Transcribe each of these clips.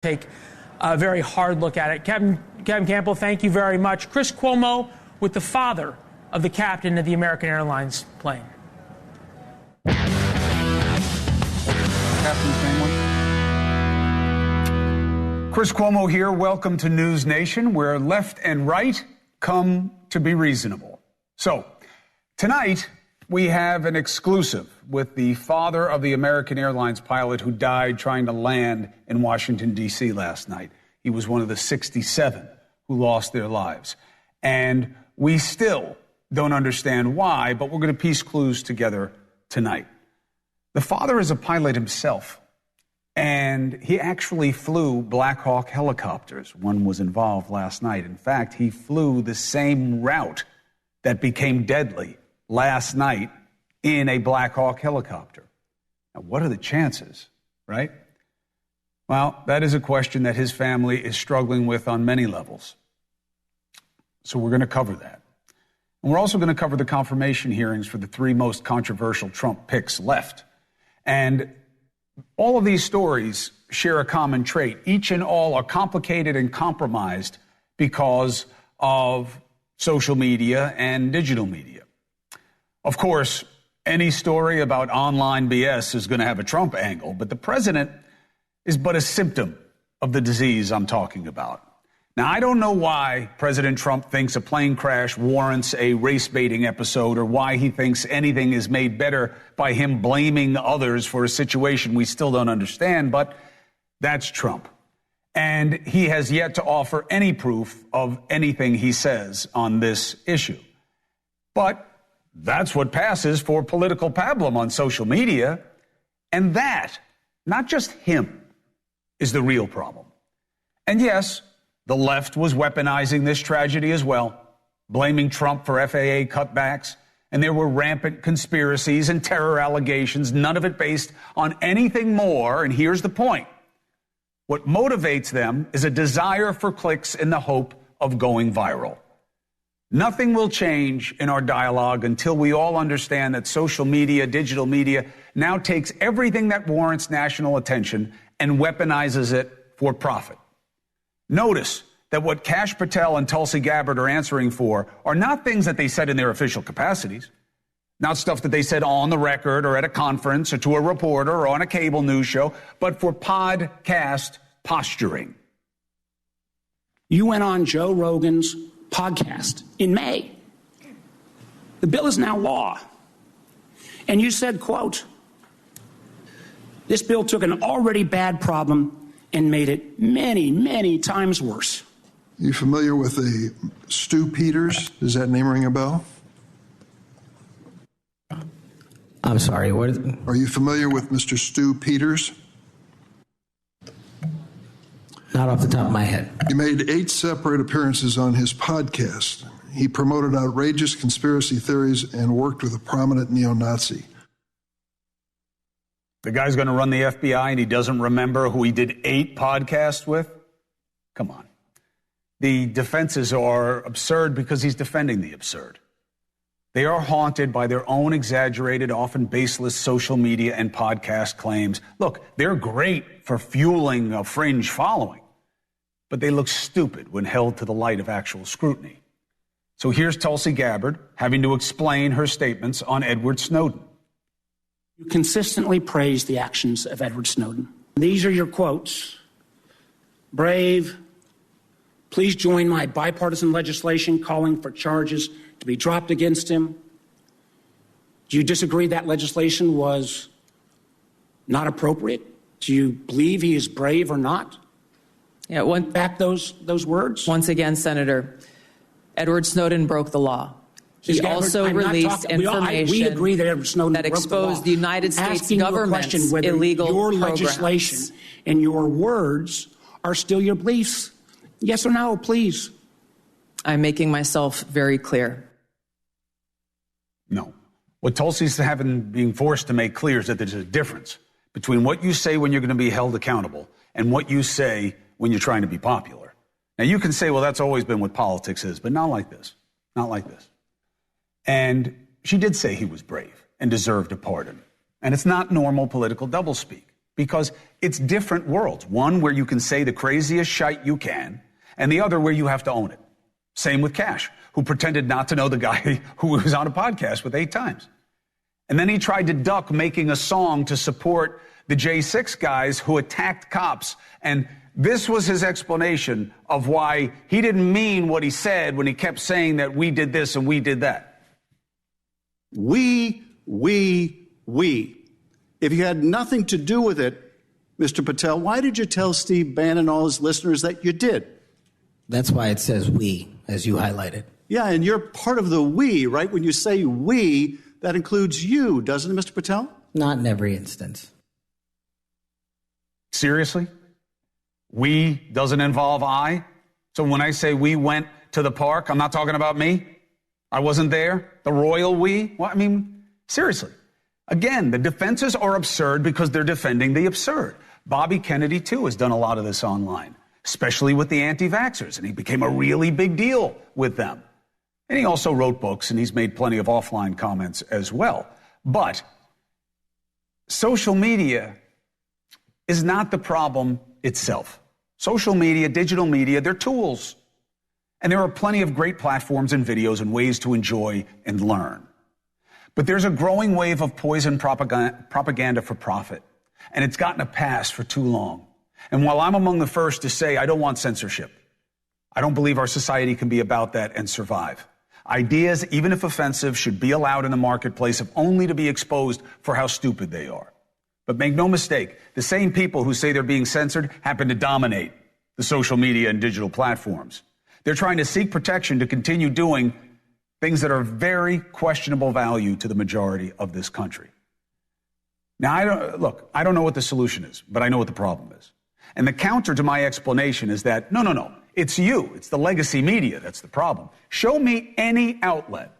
take a very hard look at it. Captain Campbell, thank you very much. Chris Cuomo with the father of the captain of the American Airlines plane. Captain family. Chris Cuomo here. Welcome to NewsNation, where left and right come to be reasonable. So, tonight we have an exclusive with the father of the American Airlines pilot who died trying to land in Washington, D.C. last night. He was one of the 67 who lost their lives. And we still don't understand why, but we're going to piece clues together tonight. The father is a pilot himself, and he actually flew Black Hawk helicopters. One was involved last night. In fact, he flew the same route that became deadly last night in a Black Hawk helicopter. Now, what are the chances, right? Well, that is a question that his family is struggling with on many levels. So we're going to cover that. And we're also going to cover the confirmation hearings for the three most controversial Trump picks left. And all of these stories share a common trait. Each and all are complicated and compromised because of social media and digital media. Of course, any story about online BS is going to have a Trump angle, but the president is but a symptom of the disease I'm talking about. Now, I don't know why President Trump thinks a plane crash warrants a race-baiting episode, or why he thinks anything is made better by him blaming others for a situation we still don't understand, but that's Trump. And he has yet to offer any proof of anything he says on this issue. But that's what passes for political pablum on social media. And that, not just him, is the real problem. And yes, the left was weaponizing this tragedy as well, blaming Trump for FAA cutbacks. And there were rampant conspiracies and terror allegations, none of it based on anything more. And here's the point. What motivates them is a desire for clicks in the hope of going viral. Nothing will change in our dialogue until we all understand that social media, digital media, now takes everything that warrants national attention and weaponizes it for profit. Notice that what Kash Patel and Tulsi Gabbard are answering for are not things that they said in their official capacities, not stuff that they said on the record or at a conference or to a reporter or on a cable news show, but for podcast posturing. You went on Joe Rogan's podcast in May. The bill is now law. And you said, quote, this bill took an already bad problem and made it many, many times worse. You familiar with the Stu Peters? Does that name ring a bell? I'm sorry, what is it? Are you familiar with Mr. Stu Peters? Not off the top of my head. He made 8 separate appearances on his podcast. He promoted outrageous conspiracy theories and worked with a prominent neo-Nazi. The guy's going to run the FBI and he doesn't remember who he did 8 podcasts with? Come on. The defenses are absurd because he's defending the absurd. They are haunted by their own exaggerated, often baseless social media and podcast claims. Look, they're great for fueling a fringe following, but they look stupid when held to the light of actual scrutiny. So here's Tulsi Gabbard having to explain her statements on Edward Snowden. You consistently praise the actions of Edward Snowden. These are your quotes. Brave. Please join my bipartisan legislation calling for charges to be dropped against him. Do you disagree that legislation was not appropriate? Do you believe he is brave or not? Yeah, back those words? Once again, Senator, Edward Snowden broke the law. He also released information we agree that Edward Snowden that exposed the United States government's illegal your programs. Legislation and your words are still your beliefs. Yes or no, please? I'm making myself very clear. No. What Tulsi's being forced to make clear is that there's a difference between what you say when you're going to be held accountable and what you say when you're trying to be popular. Now, you can say, well, that's always been what politics is, but not like this. Not like this. And she did say he was brave and deserved a pardon. And it's not normal political doublespeak. because it's different worlds. One where you can say the craziest shite you can, and the other where you have to own it. Same with Cash, who pretended not to know the guy who was on a podcast with 8 times. And then he tried to duck making a song to support the J6 guys who attacked cops. And this was his explanation of why he didn't mean what he said when he kept saying that we did this and we did that. We. If you had nothing to do with it, Mr. Patel, why did you tell Steve Bannon and all his listeners that you did? That's why it says we, as you highlighted. Yeah, and you're part of the we, right? When you say we, that includes you, doesn't it, Mr. Patel? Not in every instance. Seriously? We doesn't involve I? So when I say we went to the park, I'm not talking about me? I wasn't there? The royal we? Well, I mean, seriously. Again, the defenses are absurd because they're defending the absurd. Bobby Kennedy, too, has done a lot of this online, especially with the anti-vaxxers, and he became a really big deal with them. And he also wrote books, and he's made plenty of offline comments as well. But social media is not the problem itself. Social media, digital media, they're tools. And there are plenty of great platforms and videos and ways to enjoy and learn. But there's a growing wave of poison propaganda for profit, and it's gotten a pass for too long. And while I'm among the first to say I don't want censorship, I don't believe our society can be about that and survive. Ideas, even if offensive, should be allowed in the marketplace if only to be exposed for how stupid they are. But make no mistake, the same people who say they're being censored happen to dominate the social media and digital platforms. They're trying to seek protection to continue doing things that are very questionable value to the majority of this country. Now, I don't know what the solution is, but I know what the problem is. And the counter to my explanation is that, no, it's you. It's the legacy media that's the problem. Show me any outlet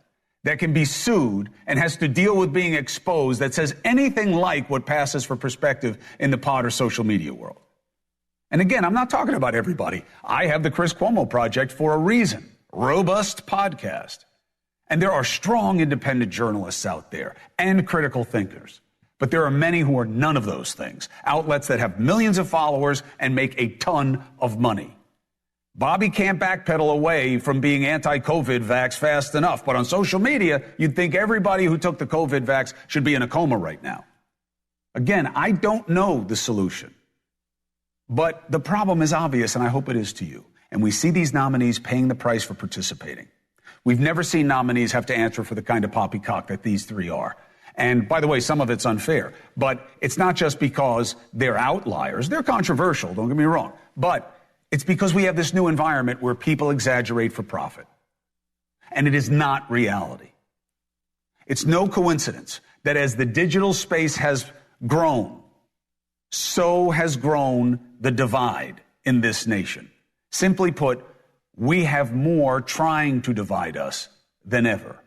that can be sued and has to deal with being exposed that says anything like what passes for perspective in the pod or social media world. And again, I'm not talking about everybody. I have the Chris Cuomo Project for a reason. Robust podcast. And there are strong independent journalists out there and critical thinkers. But there are many who are none of those things. Outlets that have millions of followers and make a ton of money. Bobby can't backpedal away from being anti-COVID vax fast enough. But on social media, you'd think everybody who took the COVID vax should be in a coma right now. Again, I don't know the solution. But the problem is obvious, and I hope it is to you. And we see these nominees paying the price for participating. We've never seen nominees have to answer for the kind of poppycock that these three are. And by the way, some of it's unfair. But it's not just because they're outliers. They're controversial, don't get me wrong. But it's because we have this new environment where people exaggerate for profit. And it is not reality. It's no coincidence that as the digital space has grown, so has grown the divide in this nation. Simply put, we have more trying to divide us than ever.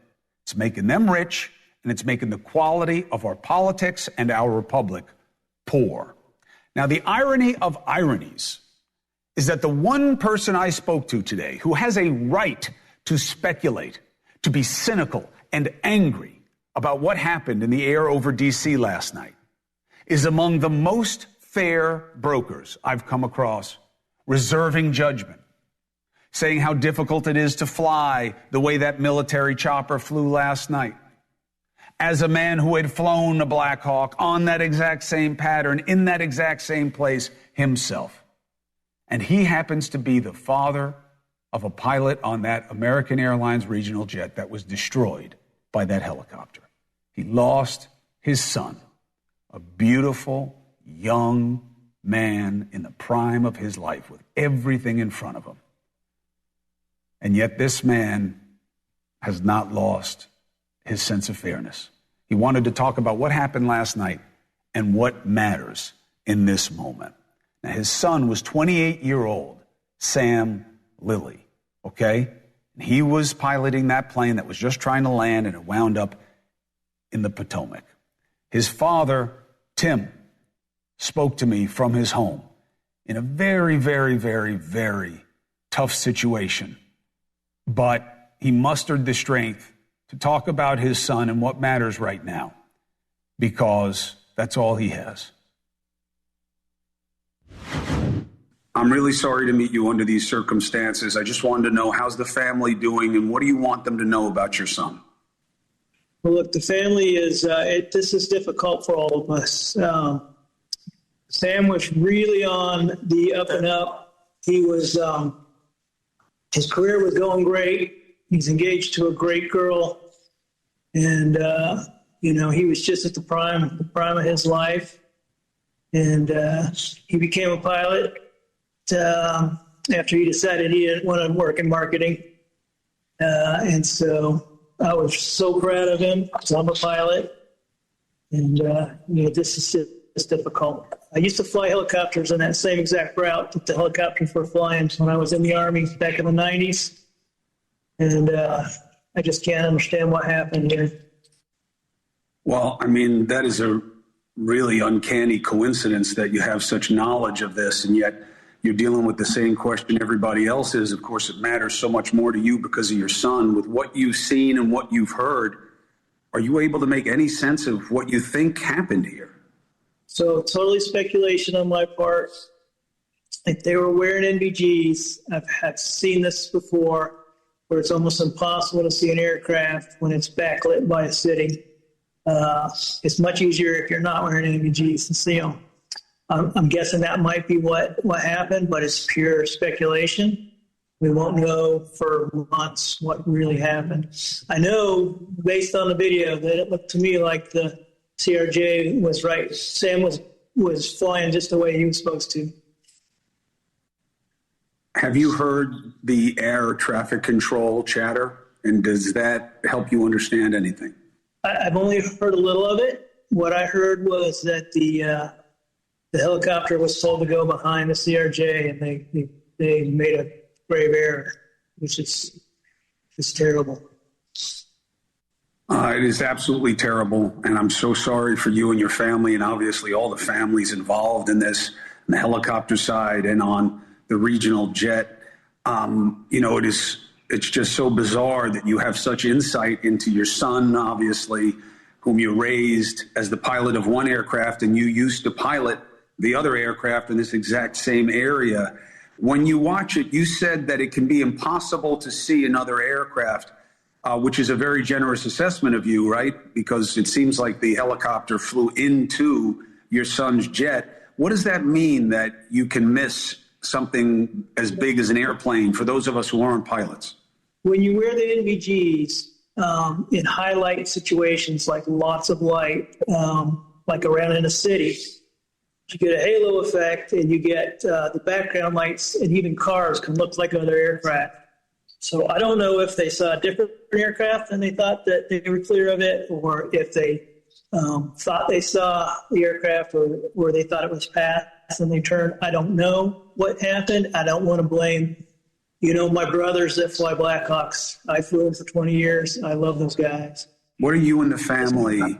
It's making them rich, and it's making the quality of our politics and our republic poor. Now, the irony of ironies is that the one person I spoke to today who has a right to speculate, to be cynical and angry about what happened in the air over D.C. last night, is among the most fair brokers I've come across, reserving judgment, saying how difficult it is to fly the way that military chopper flew last night. As a man who had flown a Black Hawk on that exact same pattern, in that exact same place himself. And he happens to be the father of a pilot on that American Airlines regional jet that was destroyed by that helicopter. He lost his son, a beautiful, young man in the prime of his life with everything in front of him. And yet this man has not lost his sense of fairness. He wanted to talk about what happened last night and what matters in this moment. Now, his son was 28-year-old Sam Lilly, okay? And he was piloting that plane that was just trying to land, and it wound up in the Potomac. His father, Tim, spoke to me from his home in a very, very, very, very tough situation. But he mustered the strength to talk about his son and what matters right now, because that's all he has. I'm really sorry to meet you under these circumstances. I just wanted to know, how's the family doing, and what do you want them to know about your son? Well, look, the family is, this is difficult for all of us. Sam was really on the up and up. He was, his career was going great. He's engaged to a great girl. And, he was just at the prime of his life. And he became a pilot after he decided he didn't want to work in marketing. And so I was so proud of him because I'm a pilot. And, this is just difficult. I used to fly helicopters on that same exact route that the helicopters were flying when I was in the Army back in the 90s. And I just can't understand what happened here. Well, I mean, that is a really uncanny coincidence that you have such knowledge of this, and yet you're dealing with the same question everybody else is. Of course, it matters so much more to you because of your son. With what you've seen and what you've heard, are you able to make any sense of what you think happened here? So totally speculation on my part. If they were wearing NVGs, I've seen this before, where it's almost impossible to see an aircraft when it's backlit by a city. It's much easier if you're not wearing NVGs to see them. I'm guessing that might be what happened, but it's pure speculation. We won't know for months what really happened. I know, based on the video, that it looked to me like the CRJ was right. Sam was flying just the way he was supposed to. Have you heard the air traffic control chatter, and does that help you understand anything? I've only heard a little of it. What I heard was that the helicopter was told to go behind the CRJ, and they made a grave error, which is terrible. It is absolutely terrible, and I'm so sorry for you and your family, and obviously all the families involved in this, on the helicopter side and on the regional jet. It's just so bizarre that you have such insight into your son, obviously, whom you raised as the pilot of one aircraft, and you used to pilot the other aircraft in this exact same area. When you watch it, you said that it can be impossible to see another aircraft, which is a very generous assessment of you, right? Because it seems like the helicopter flew into your son's jet. What does that mean, that you can miss something as big as an airplane for those of us who aren't pilots? When you wear the NVGs in high light situations, like lots of light, like around in a city, you get a halo effect, and you get the background lights, and even cars can look like other aircraft. So I don't know if they saw a different aircraft and they thought that they were clear of it, or if they thought they saw the aircraft, or they thought it was past and they turned. I don't know what happened. I don't want to blame, my brothers that fly Blackhawks. I flew them for 20 years. I love those guys. What are you and the family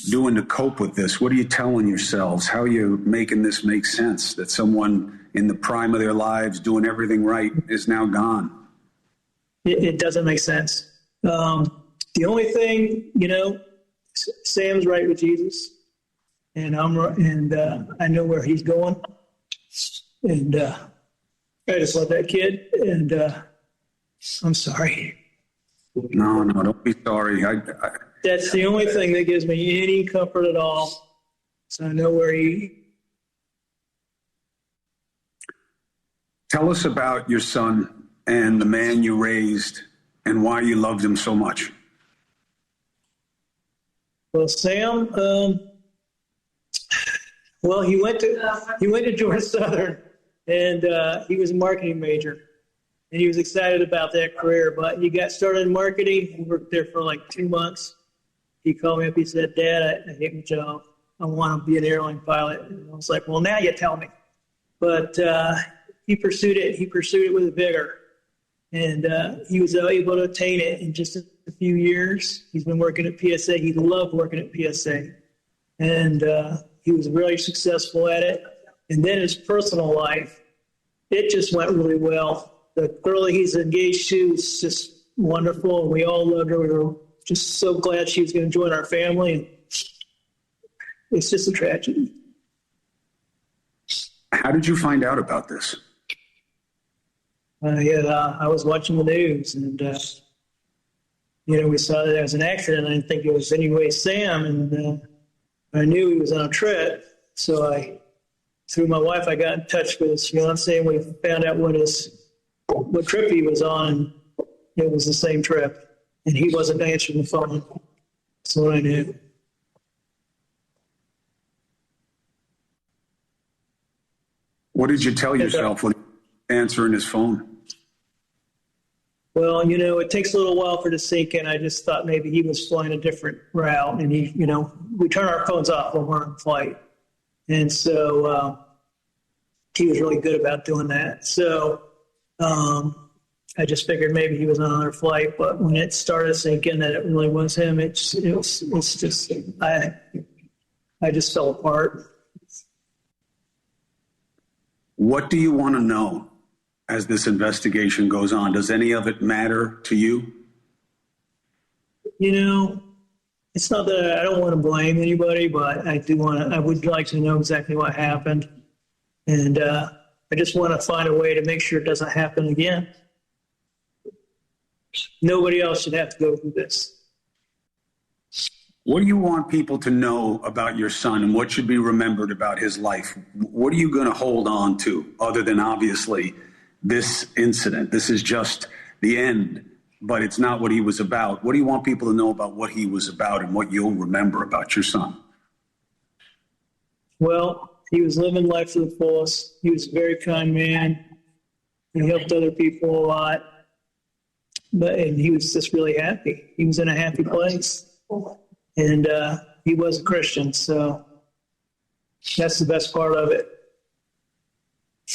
doing to cope with this? What are you telling yourselves? How are you making this make sense, that someone in the prime of their lives doing everything right is now gone? It doesn't make sense. The only thing, Sam's right with Jesus, and I know where he's going, and I just love that kid, and I'm sorry. No, don't be sorry. That's the only thing that gives me any comfort at all. So I know where he. Tell us about your son and the man you raised and why you loved him so much. Well, Sam, he went to Georgia Southern, and he was a marketing major, and he was excited about that career. But he got started in marketing. He worked there for like 2 months. He called me up. He said, "Dad, I hate my job. I want to be an airline pilot." And I was like, "Well, now you tell me." But he pursued it. He pursued it with vigor. And he was able to attain it in just a few years. He's been working at PSA. He loved working at PSA. And he was really successful at it. And then his personal life, it just went really well. The girl he's engaged to is just wonderful, and we all loved her. We were just so glad she was going to join our family. And it's just a tragedy. How did you find out about this? I was watching the news, and we saw that there was an accident. I didn't think it was anyway Sam, and I knew he was on a trip. So through my wife, I got in touch with his fiance, and we found out what trip he was on. And it was the same trip, and he wasn't answering the phone. So I knew. What did you tell yourself when answering his phone? Well, it takes a little while for it to sink in. I just thought maybe he was flying a different route, and we turn our phones off when we're on flight. And so he was really good about doing that. So I just figured maybe he was on another flight, but when it started sinking that it really was him, it's just, I just fell apart. What do you want to know as this investigation goes on? Does any of it matter to you? It's not that I don't want to blame anybody, but I would like to know exactly what happened. And I just want to find a way to make sure it doesn't happen again. Nobody else should have to go through this. What do you want people to know about your son, and what should be remembered about his life? What are you going to hold on to other than obviously this incident? This is just the end, but it's not what he was about. What do you want people to know about what he was about and what you'll remember about your son? Well, he was living life to the fullest. He was a very kind man. He helped other people a lot. And he was just really happy. He was in a happy place. And he was a Christian, so that's the best part of it.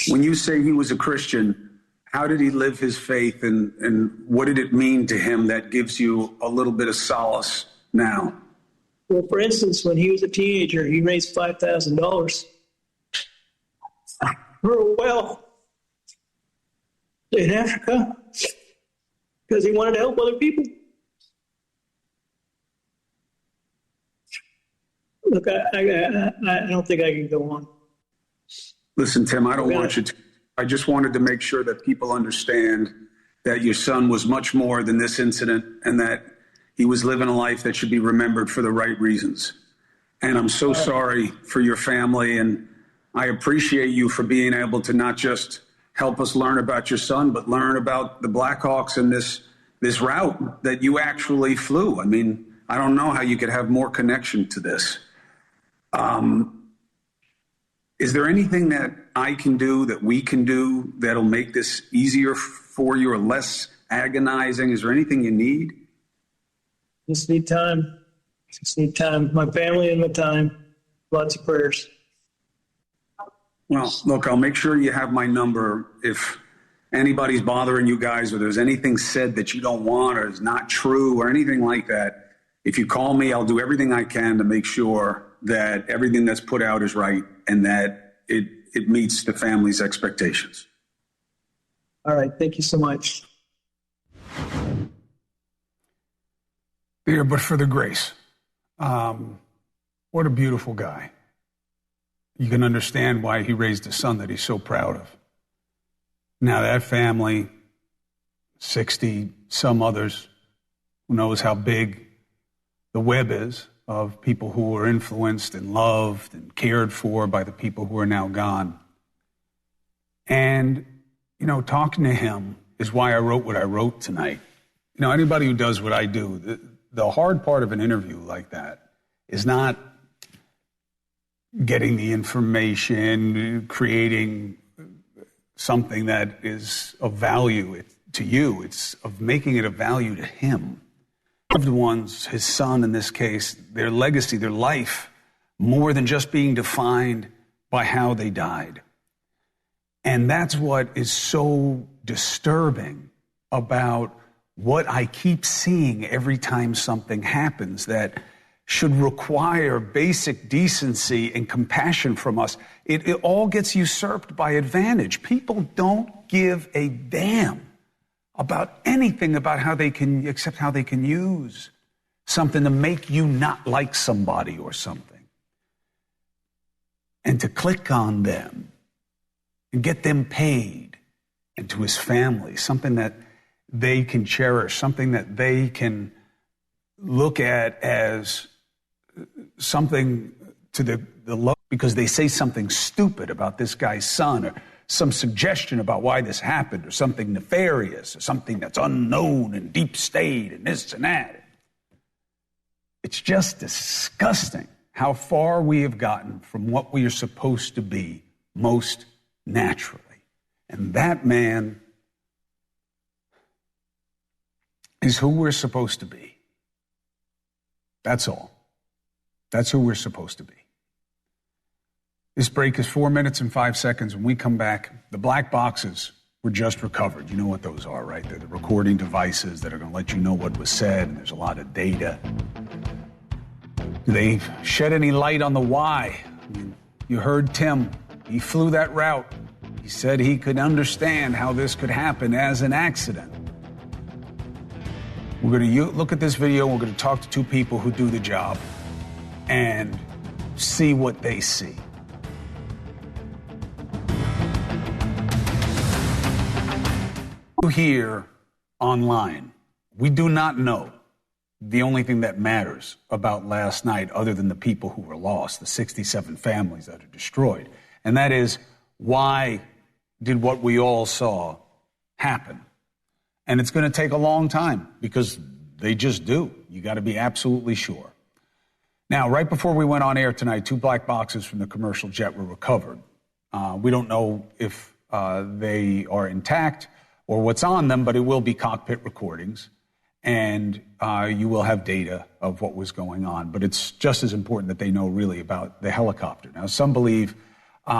When you say he was a Christian, how did he live his faith, and what did it mean to him that gives you a little bit of solace now? Well, for instance, when he was a teenager, he raised $5,000 for a well in Africa because he wanted to help other people. Look, I don't think I can go on. Listen, Tim, I don't want you to. I just wanted to make sure that people understand that your son was much more than this incident, and that he was living a life that should be remembered for the right reasons. And I'm so sorry for your family, and I appreciate you for being able to not just help us learn about your son, but learn about the Blackhawks and this route that you actually flew. I mean, I don't know how you could have more connection to this. Is there anything that I can do, that we can do, that'll make this easier for you or less agonizing? Is there anything you need? Just need time. My family and my time. Lots of prayers. Well, look, I'll make sure you have my number. If anybody's bothering you guys, or there's anything said that you don't want or is not true or anything like that, if you call me, I'll do everything I can to make sure that everything that's put out is right and that it meets the family's expectations. All right. Thank you so much. There, but for the grace. What a beautiful guy. You can understand why he raised a son that he's so proud of. Now that family, 60 some others, who knows how big the web is of people who were influenced and loved and cared for by the people who are now gone. And, talking to him is why I wrote what I wrote tonight. Anybody who does what I do, the hard part of an interview like that is not getting the information, creating something that is of value to you. It's of making it of value to him. Loved ones, his son in this case, their legacy, their life, more than just being defined by how they died. And that's what is so disturbing about what I keep seeing every time something happens that should require basic decency and compassion from us. It all gets usurped by advantage. People don't give a damn about anything about except how they can use something to make you not like somebody or something. And to click on them and get them paid, and to his family, something that they can cherish, something that they can look at as something to the love, because they say something stupid about this guy's son, or some suggestion about why this happened, or something nefarious, or something that's unknown and deep state and this and that. It's just disgusting how far we have gotten from what we are supposed to be most naturally. And that man is who we're supposed to be. That's all. That's who we're supposed to be. This break is 4 minutes and 5 seconds. When we come back, the black boxes were just recovered. You know what those are, right? They're the recording devices that are going to let you know what was said, and there's a lot of data. Do they shed any light on the why? I mean, you heard Tim. He flew that route. He said he could understand how this could happen as an accident. We're going to look at this video. We're going to talk to two people who do the job and see what they see. Here online, we do not know the only thing that matters about last night, other than the people who were lost, the 67 families that are destroyed. And that is, why did what we all saw happen? And it's going to take a long time, because they just do. You got to be absolutely sure. Now, right before we went on air tonight, 2 black boxes from the commercial jet were recovered. We don't know if they are intact or what's on them, but it will be cockpit recordings, and you will have data of what was going on. But it's just as important that they know really about the helicopter. Now, some believe, it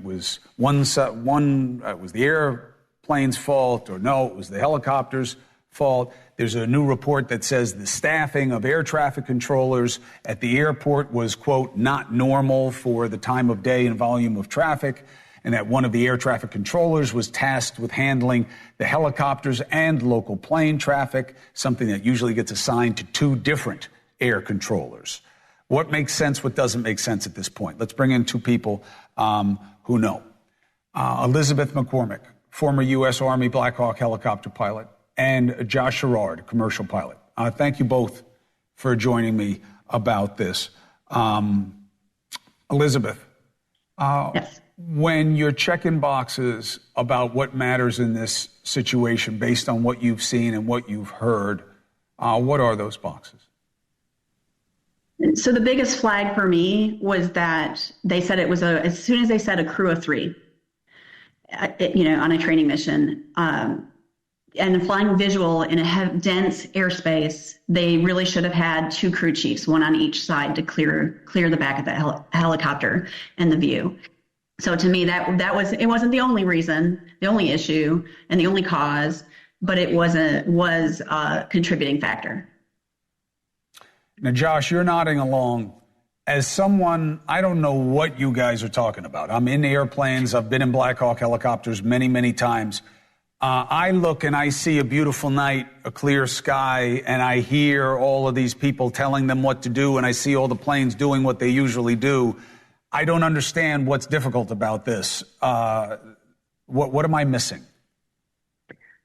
was it was the airplane's fault, or no, it was the helicopter's fault. There's a new report that says the staffing of air traffic controllers at the airport was, quote, not normal for the time of day and volume of traffic, and that one of the air traffic controllers was tasked with handling the helicopters and local plane traffic, something that usually gets assigned to 2 different air controllers. What makes sense, what doesn't make sense at this point? Let's bring in 2 people who know. Elizabeth McCormick, former U.S. Army Black Hawk helicopter pilot, and Josh Sherrard, commercial pilot. Thank you both for joining me about this. Elizabeth, yes. When you're checking boxes about what matters in this situation based on what you've seen and what you've heard, what are those boxes? So the biggest flag for me was that they said it was as soon as they said a crew of 3, on a training mission, and flying visual in a dense airspace, they really should have had 2 crew chiefs, one on each side, to clear the back of the helicopter and the view. So to me, it wasn't the only reason, the only issue, and the only cause, but it was a contributing factor. Now, Josh, you're nodding along. As someone, I don't know what you guys are talking about. I'm in airplanes. I've been in Black Hawk helicopters many, many times. I look and I see a beautiful night, a clear sky, and I hear all of these people telling them what to do, and I see all the planes doing what they usually do. I don't understand what's difficult about this. What am I missing?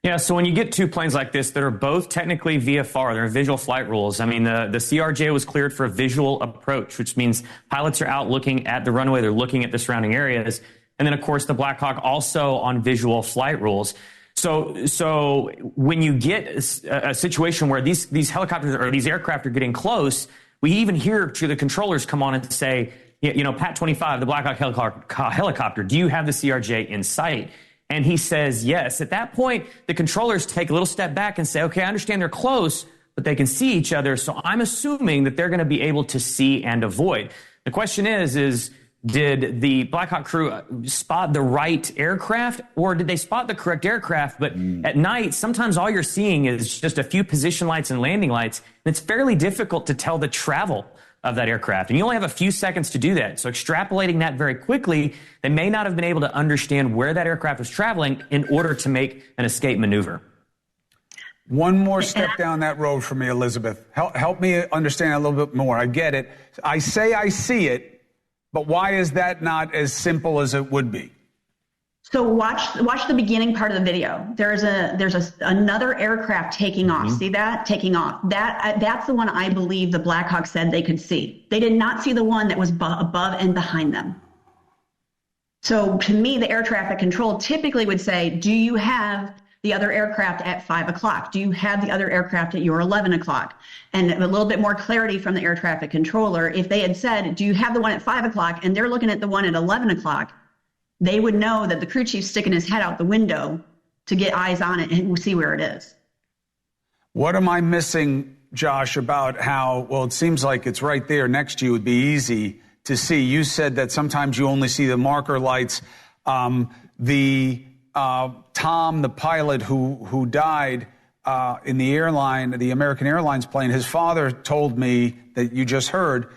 Yeah, so when you get 2 planes like this that are both technically VFR, they're visual flight rules. I mean, the CRJ was cleared for a visual approach, which means pilots are out looking at the runway, they're looking at the surrounding areas. And then, of course, the Black Hawk also on visual flight rules. So when you get a situation where these helicopters or these aircraft are getting close, we even hear to the controllers come on and say, Pat 25, the Black Hawk helicopter, do you have the CRJ in sight? And he says yes. At that point, the controllers take a little step back and say, okay, I understand they're close, but they can see each other. So I'm assuming that they're going to be able to see and avoid. The question is did the Black Hawk crew spot the right aircraft, or did they spot the correct aircraft? But at night, sometimes all you're seeing is just a few position lights and landing lights. And it's fairly difficult to tell the travel of that aircraft. And you only have a few seconds to do that. So extrapolating that very quickly, they may not have been able to understand where that aircraft was traveling in order to make an escape maneuver. One more step down that road for me, Elizabeth. Help me understand a little bit more. I get it. I say I see it, But why is that not as simple as it would be? So watch the beginning part of the video. There's another aircraft taking off. See that? Taking off. That's the one I believe the Black Hawk said they could see. They did not see the one that was above and behind them. So to me, the air traffic control typically would say, do you have the other aircraft at 5 o'clock? Do you have the other aircraft at your 11 o'clock? And a little bit more clarity from the air traffic controller. If they had said, do you have the one at 5 o'clock? And they're looking at the one at 11 o'clock, they would know that the crew chief's sticking his head out the window to get eyes on it and see where it is. What am I missing, Josh, about how, well, it seems like it's right there next to you. It'd be easy to see. You said that sometimes you only see the marker lights. Tom, the pilot who died in the American Airlines plane, his father told me that you just heard,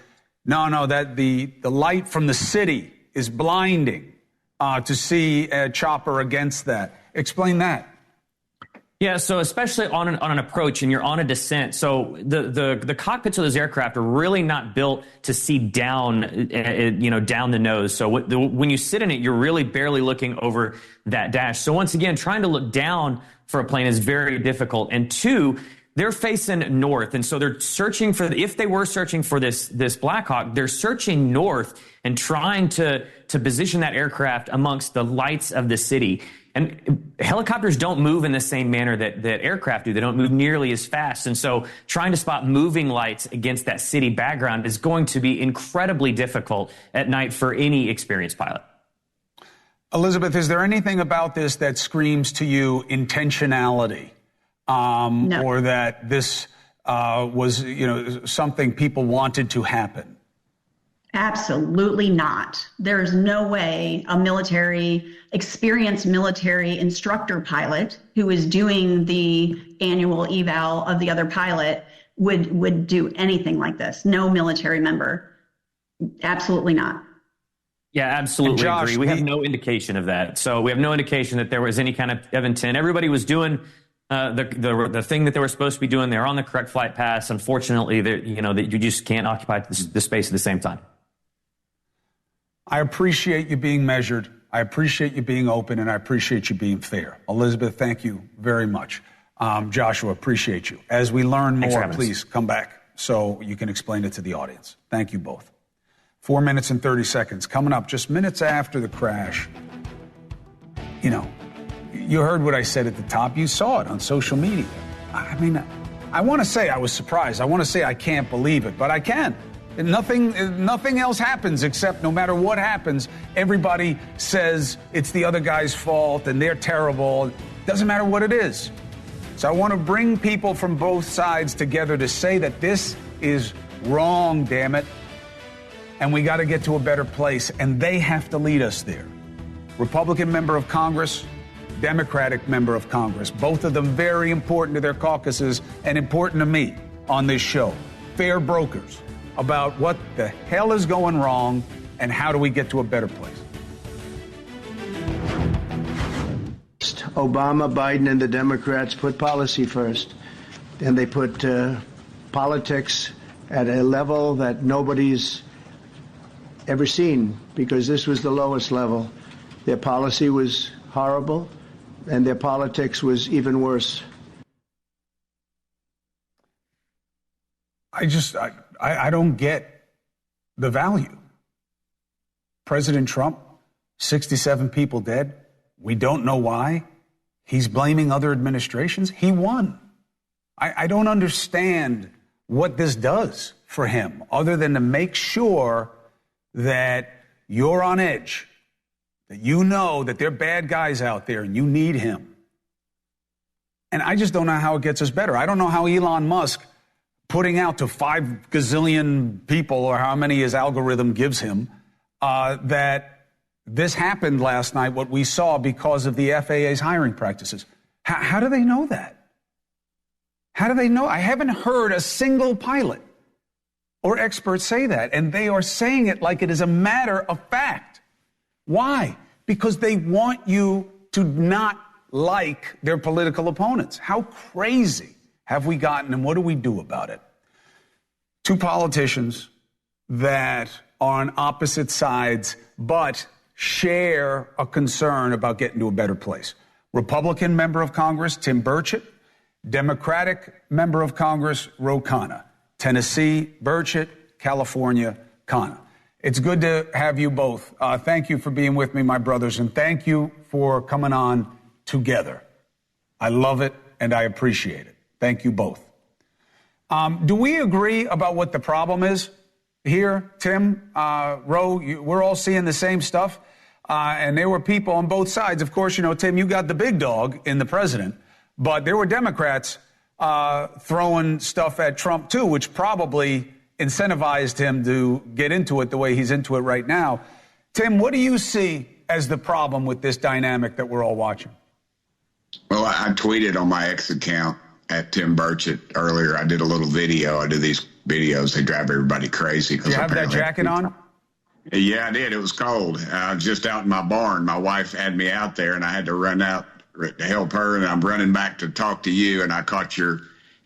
no, that the light from the city is blinding to see a chopper against that. Explain that. Yeah, so especially on an approach and you're on a descent. So the cockpits of those aircraft are really not built to see down, down the nose. So when you sit in it, you're really barely looking over that dash. So once again, trying to look down for a plane is very difficult. And two, they're facing north. And so they're searching if they were searching for this Black Hawk, they're searching north and trying to position that aircraft amongst the lights of the city. And helicopters don't move in the same manner that aircraft do. They don't move nearly as fast. And so trying to spot moving lights against that city background is going to be incredibly difficult at night for any experienced pilot. Elizabeth, is there anything about this that screams to you intentionality? No. Or that this was, something people wanted to happen? Absolutely not. There's no way a experienced military instructor pilot who is doing the annual eval of the other pilot would do anything like this. No military member. Absolutely not. Yeah, absolutely. Josh, agree. We have no indication of that. So we have no indication that there was any kind of intent. Everybody was doing the thing that they were supposed to be doing. They're on the correct flight paths. Unfortunately, that you just can't occupy the space at the same time. I appreciate you being measured. I appreciate you being open, and I appreciate you being fair. Elizabeth, thank you very much. Joshua, appreciate you. As we learn more, please come back so you can explain it to the audience. Thank you both. 4 minutes and 30 seconds. Coming up just minutes after the crash. You heard what I said at the top. You saw it on social media. I want to say I was surprised. I want to say I can't believe it, but I can. Nothing else happens except no matter what happens, everybody says it's the other guy's fault and they're terrible. It doesn't matter what it is. So I want to bring people from both sides together to say that this is wrong, damn it. And we got to get to a better place, and they have to lead us there. Republican member of Congress, Democratic member of Congress, both of them very important to their caucuses and important to me on this show. Fair brokers about what the hell is going wrong and how do we get to a better place. Obama, Biden, and the Democrats put policy first, and they put politics at a level that nobody's ever seen, because this was the lowest level. Their policy was horrible, and their politics was even worse. I don't get the value. President Trump, 67 people dead. We don't know why. He's blaming other administrations. He won. I don't understand what this does for him other than to make sure that you're on edge, that you know that there are bad guys out there and you need him. And I just don't know how it gets us better. I don't know how Elon Musk, putting out to 5 gazillion people or how many his algorithm gives him, that this happened last night, what we saw because of the FAA's hiring practices. How do they know that? How do they know? I haven't heard a single pilot or expert say that, and they are saying it like it is a matter of fact. Why? Because they want you to not like their political opponents. How crazy have we gotten, and what do we do about it? 2 politicians that are on opposite sides, but share a concern about getting to a better place. Republican member of Congress, Tim Burchett. Democratic member of Congress, Ro Khanna. Tennessee, Burchett. California, Khanna. It's good to have you both. Thank you for being with me, my brothers, and thank you for coming on together. I love it, and I appreciate it. Thank you both. Do we agree about what the problem is here, Tim, Ro? We're all seeing the same stuff, and there were people on both sides. Of course, Tim, you got the big dog in the president, but there were Democrats throwing stuff at Trump, too, which probably incentivized him to get into it the way he's into it right now. Tim, what do you see as the problem with this dynamic that we're all watching? Well, I tweeted on my X account at Tim Burchett earlier. I did a little video. I do these videos. They drive everybody crazy. Do you have that jacket on? Yeah, I did. It was cold. I was just out in my barn. My wife had me out there, and I had to run out to help her, and I'm running back to talk to you, and I caught your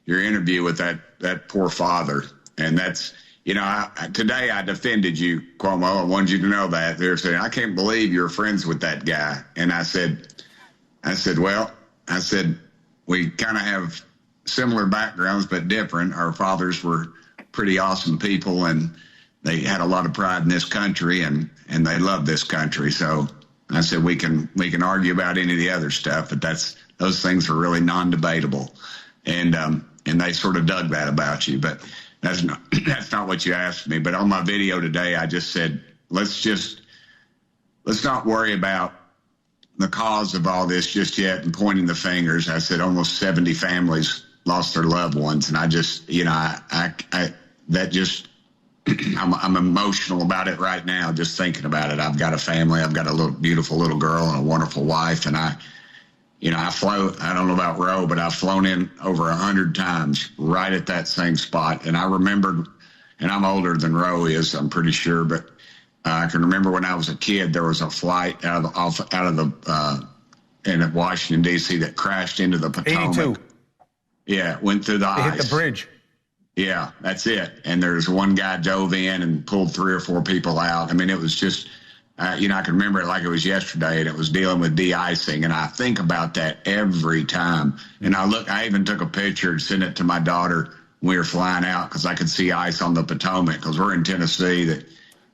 interview with that poor father. And that's, today I defended you, Cuomo. I wanted you to know that. They're saying, I can't believe you're friends with that guy. And I said, we kind of have similar backgrounds, but different. Our fathers were pretty awesome people, and they had a lot of pride in this country, and they loved this country. So I said, we can argue about any of the other stuff, but those things are really non-debatable. And they sort of dug that about you, but that's not what you asked me. But on my video today, I just said, let's not worry about the cause of all this just yet and pointing the fingers. I said almost 70 families lost their loved ones. And I just, I'm emotional about it right now, just thinking about it. I've got a family. I've got a beautiful little girl and a wonderful wife. And I don't know about Ro, but I've flown in over 100 times right at that same spot. And I remembered, and I'm older than Ro is, I'm pretty sure, but I can remember when I was a kid, there was a flight in Washington, D.C. that crashed into the Potomac. 82. Yeah, went through the ice. Hit the bridge. Yeah, that's it. And there's one guy dove in and pulled 3 or 4 people out. I mean, it was just, I can remember it like it was yesterday, and it was dealing with de-icing. And I think about that every time. And I even took a picture and sent it to my daughter when we were flying out, because I could see ice on the Potomac, because we're in Tennessee, that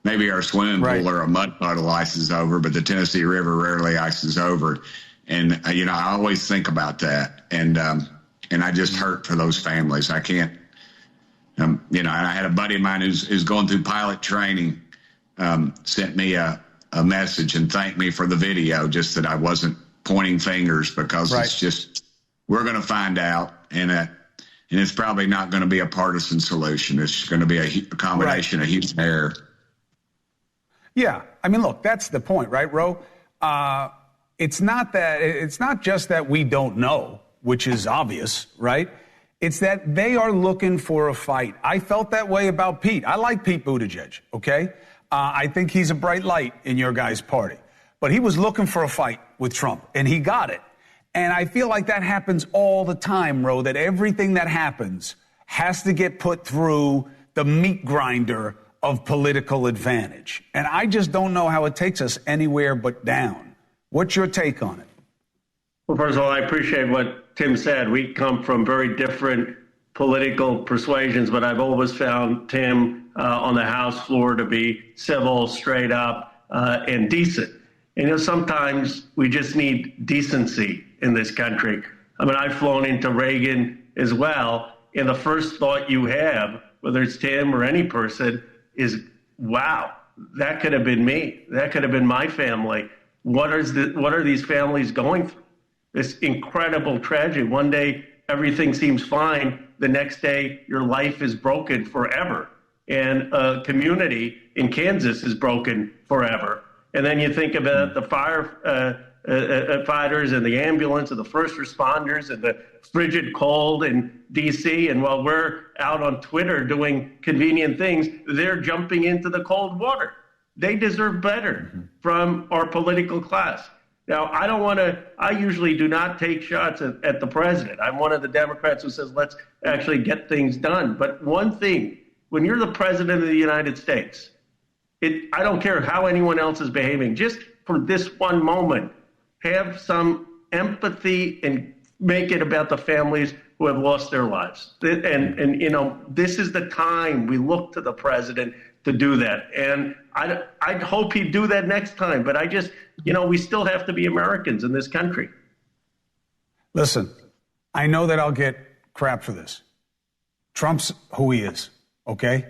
maybe our swimming pool or a mud puddle ices over, but the Tennessee River rarely ices over. And, I always think about that. And I just hurt for those families. I can't, and I had a buddy of mine who's going through pilot training, sent me a message and thanked me for the video, just that I wasn't pointing fingers, because it's just, we're going to find out. And it's probably not going to be a partisan solution. It's going to be a combination of human error. Yeah. I mean, look, that's the point, right, Ro? It's not just that we don't know, which is obvious, right? It's that they are looking for a fight. I felt that way about Pete. I like Pete Buttigieg, okay? I think he's a bright light in your guys' party. But he was looking for a fight with Trump, and he got it. And I feel like that happens all the time, Ro, that everything that happens has to get put through the meat grinder of political advantage. And I just don't know how it takes us anywhere but down. What's your take on it? Well, first of all, I appreciate what Tim said. We come from very different political persuasions, but I've always found Tim on the House floor to be civil, straight up, and decent. And sometimes we just need decency in this country. I mean, I've flown into Reagan as well, and the first thought you have, whether it's Tim or any person, is, wow, that could have been me. That could have been my family. What are these families going through? This incredible tragedy. One day, everything seems fine. The next day, your life is broken forever. And a community in Kansas is broken forever. And then you think about the firefighters and the ambulance and the first responders and the frigid cold in D.C. And while we're out on Twitter doing convenient things, they're jumping into the cold water. They deserve better from our political class. Now, I usually do not take shots at the president. I'm one of the Democrats who says, let's actually get things done. But one thing, when you're the president of the United States, I don't care how anyone else is behaving. Just for this one moment, have some empathy and make it about the families who have lost their lives. And this is the time we look to the president to do that. And I'd hope he'd do that next time. But we still have to be Americans in this country. Listen, I know that I'll get crap for this. Trump's who he is, okay?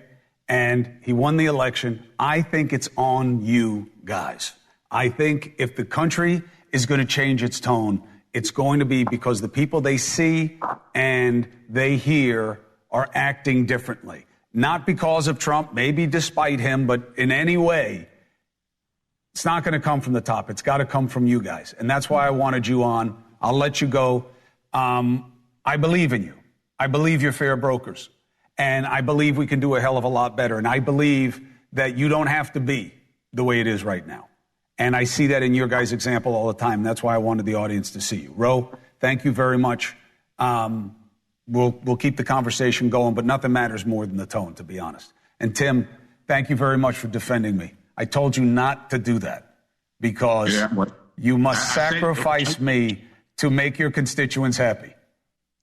And he won the election. I think it's on you guys. I think if the country is going to change its tone, it's going to be because the people they see and they hear are acting differently. Not because of Trump, maybe despite him, but in any way, it's not going to come from the top. It's got to come from you guys. And that's why I wanted you on. I'll let you go. I believe in you. I believe you're fair brokers. And I believe we can do a hell of a lot better. And I believe that you don't have to be the way it is right now. And I see that in your guys' example all the time. That's why I wanted the audience to see you. Ro, thank you very much. We'll keep the conversation going, but nothing matters more than the tone, to be honest. And Tim, thank you very much for defending me. I told you not to do that because you must sacrifice me to make your constituents happy.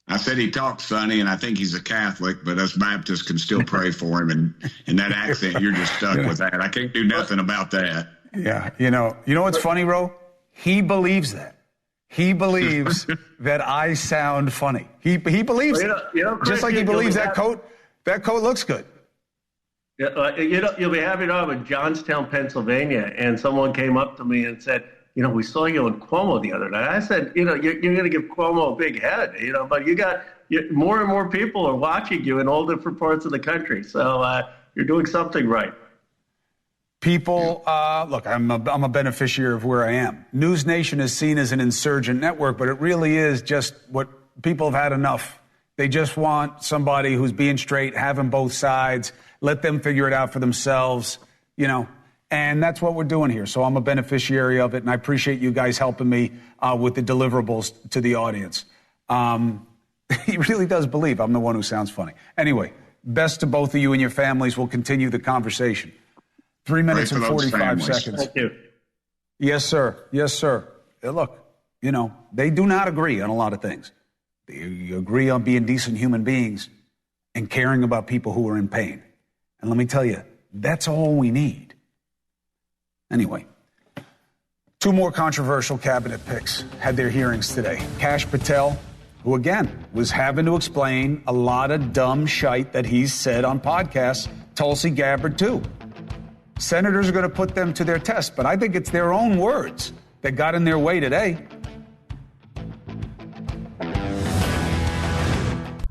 I said he talks funny, and I think he's a Catholic, but us Baptists can still pray for him. And in that accent, you're just stuck with that. I can't do nothing about that. Yeah. You know what's funny, Ro? He believes that. He believes that I sound funny. He believes it. Just like he believes that coat looks good. Yeah, you'll be happy to know I'm in Johnstown, Pennsylvania, and someone came up to me and said, we saw you on Cuomo the other night. I said, you're going to give Cuomo a big head, but more and more people are watching you in all different parts of the country. So you're doing something right. People, look, I'm a beneficiary of where I am. NewsNation is seen as an insurgent network, but it really is just what people have had enough. They just want somebody who's being straight, having both sides, let them figure it out for themselves, and that's what we're doing here. So I'm a beneficiary of it, and I appreciate you guys helping me with the deliverables to the audience. He really does believe I'm the one who sounds funny. Anyway, best to both of you and your families. We'll continue the conversation. 3 minutes and 45 seconds. Thank you. Yes, sir. Yes, sir. Look, they do not agree on a lot of things. They agree on being decent human beings and caring about people who are in pain. And let me tell you, that's all we need. Anyway, 2 more controversial cabinet picks had their hearings today. Kash Patel, who again was having to explain a lot of dumb shite that he's said on podcasts. Tulsi Gabbard, too. Senators are going to put them to their test, but I think it's their own words that got in their way today.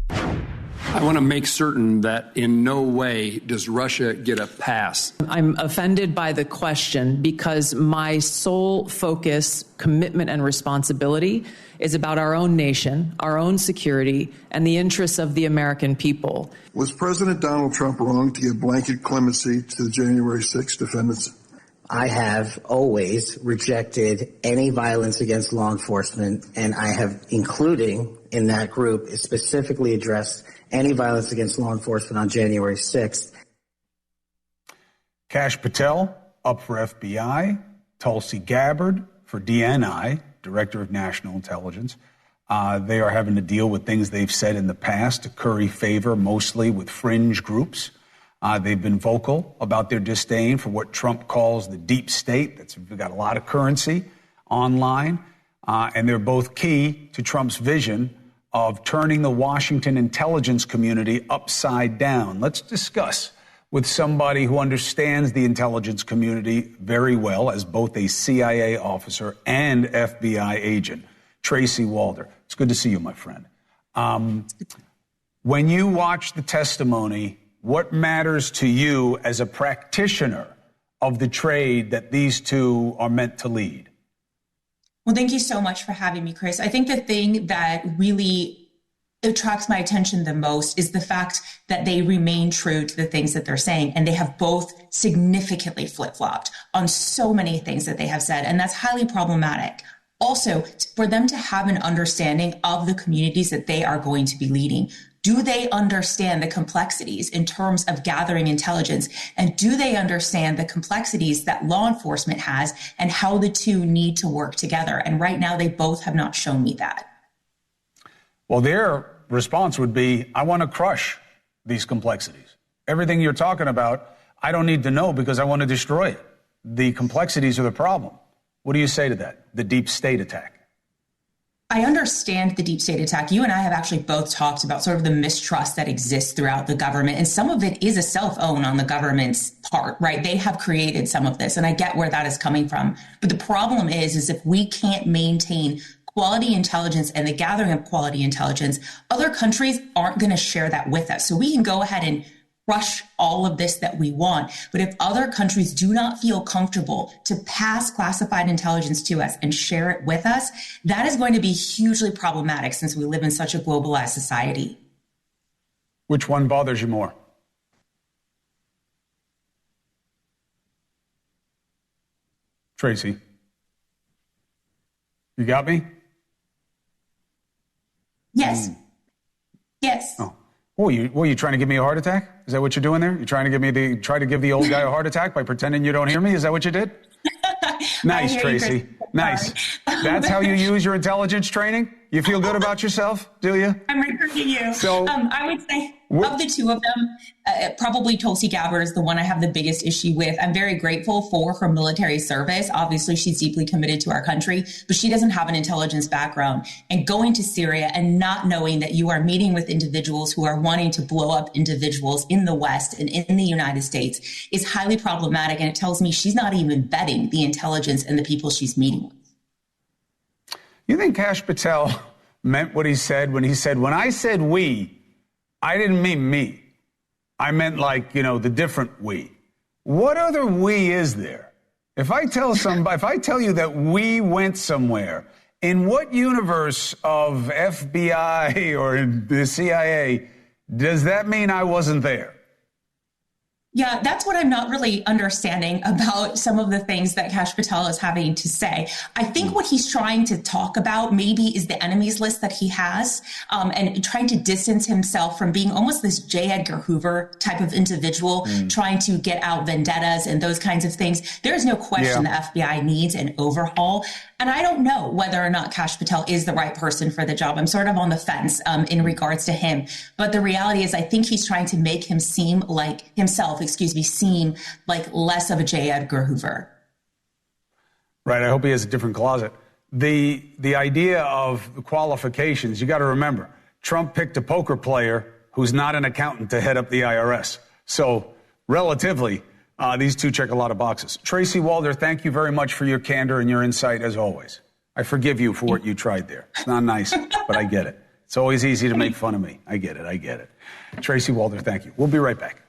I want to make certain that in no way does Russia get a pass. I'm offended by the question because my sole focus, commitment, and responsibility is about our own nation, our own security, and the interests of the American people. Was President Donald Trump wrong to give blanket clemency to the January 6th defendants? I have always rejected any violence against law enforcement, and I have, including in that group, specifically addressed any violence against law enforcement on January 6th. Kash Patel, up for FBI. Tulsi Gabbard for DNI, Director of National Intelligence. They are having to deal with things they've said in the past to curry favor, mostly with fringe groups. They've been vocal about their disdain for what Trump calls the deep state. That's got a lot of currency online. And they're both key to Trump's vision of turning the Washington intelligence community upside down. Let's discuss with somebody who understands the intelligence community very well as both a CIA officer and FBI agent, Tracy Walder. It's good to see you, my friend. When you watch the testimony, what matters to you as a practitioner of the trade that these two are meant to lead? Well, thank you so much for having me, Chris. I think the thing that really attracts my attention the most is the fact that they remain true to the things that they're saying. And they have both significantly flip-flopped on so many things that they have said. And that's highly problematic. Also, for them to have an understanding of the communities that they are going to be leading. Do they understand the complexities in terms of gathering intelligence? And do they understand the complexities that law enforcement has and how the two need to work together? And right now, they both have not shown me that. Well, their response would be, I want to crush these complexities. Everything you're talking about, I don't need to know because I want to destroy it. The complexities are the problem. What do you say to that? The deep state attack? I understand the deep state attack. You and I have actually both talked about sort of the mistrust that exists throughout the government. And some of it is a self-own on the government's part, right? They have created some of this. And I get where that is coming from. But the problem is if we can't maintain quality intelligence and the gathering of quality intelligence, other countries aren't going to share that with us. So we can go ahead and crush all of this that we want. But if other countries do not feel comfortable to pass classified intelligence to us and share it with us, that is going to be hugely problematic since we live in such a globalized society. Which one bothers you more? Tracy, you got me? Yes. Yes. Oh. Were you trying to give me a heart attack? Is that what you're doing there? You're trying to try to give the old guy a heart attack by pretending you don't hear me? Is that what you did? Nice, Tracy. Nice. That's how you use your intelligence training? You feel good about yourself, do you? I'm recruiting you. So, I would say of the two of them, probably Tulsi Gabbard is the one I have the biggest issue with. I'm very grateful for her military service. Obviously, she's deeply committed to our country, but she doesn't have an intelligence background. And going to Syria and not knowing that you are meeting with individuals who are wanting to blow up individuals in the West and in the United States is highly problematic. And it tells me she's not even vetting the intelligence and the people she's meeting with. You think Kash Patel meant what he said when I said we, I didn't mean me. I meant the different we. What other we is there? If I tell you that we went somewhere, in what universe of FBI or the CIA does that mean I wasn't there? Yeah, that's what I'm not really understanding about some of the things that Kash Patel is having to say. I think what he's trying to talk about maybe is the enemies list that he has, and trying to distance himself from being almost this J. Edgar Hoover type of individual, trying to get out vendettas and those kinds of things. There is no question the FBI needs an overhaul. And I don't know whether or not Kash Patel is the right person for the job. I'm sort of on the fence in regards to him. But the reality is I think he's trying to make him seem like less of a J. Edgar Hoover. Right. I hope he has a different closet. The idea of the qualifications, you got to remember, Trump picked a poker player who's not an accountant to head up the IRS. So relatively, these two check a lot of boxes. Tracy Walder, thank you very much for your candor and your insight as always. I forgive you for what you tried there. It's not nice, but I get it. It's always easy to make fun of me. I get it. Tracy Walder, thank you. We'll be right back.